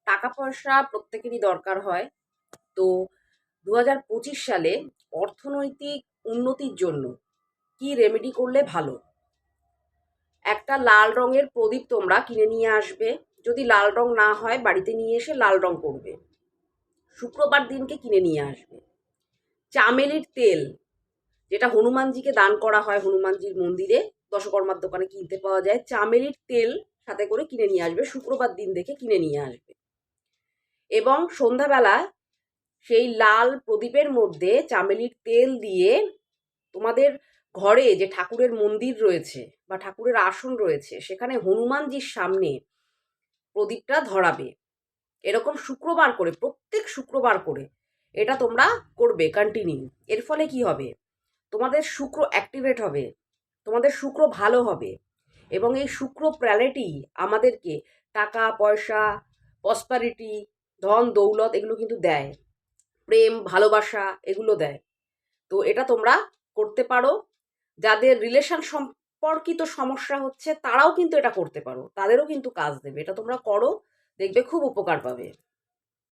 টাকা পয়সা প্রত্যেকেরই দরকার হয়। তো 2025 সালে অর্থনৈতিক উন্নতির জন্য কি রেমেডি করলে ভালো? একটা লাল রঙের প্রদীপ তোমরা কিনে নিয়ে আসবে। যদি লাল রং না হয় বাড়িতে নিয়ে এসে লাল রং করবে। শুক্রবার দিনকে কিনে নিয়ে আসবে। চামেলির তেল, যেটা হনুমানজিকে দান করা হয়, হনুমানজির মন্দিরে দশকর্মার দোকানে কিনতে পাওয়া যায়, চামেলির তেল সাথে করে কিনে নিয়ে আসবে। শুক্রবার দিন দেখে কিনে নিয়ে আসবে এবং সন্ধ্যাবেলা সেই লাল প্রদীপের মধ্যে চামেলির তেল দিয়ে তোমাদের ঘরে যে ঠাকুরের মন্দির রয়েছে বা ঠাকুরের আসন রয়েছে সেখানে হনুমানজির সামনে প্রদীপটা ধরাবে। এরকম শুক্রবার করে, প্রত্যেক শুক্রবার করে এটা তোমরা করবে কন্টিনিউ। এর ফলে কি হবে? তোমাদের শুক্র অ্যাক্টিভেট হবে, তোমাদের শুক্র ভালো হবে এবং এই শুক্র প্ল্যানেটই আমাদেরকে টাকা পয়সা, প্রসপারিটি, ধন দৌলত এগুলো কিন্তু দেয়। প্রেম ভালোবাসা এগুলো দেয়। তো এটা তোমরা করতে পারো। যাদের রিলেশন সম্পর্কিত সমস্যা হচ্ছে তারাও কিন্তু এটা করতে পারো, তাদেরও কিন্তু কাজ দেবে। এটা তোমরা করো, দেখবে খুব উপকার পাবে।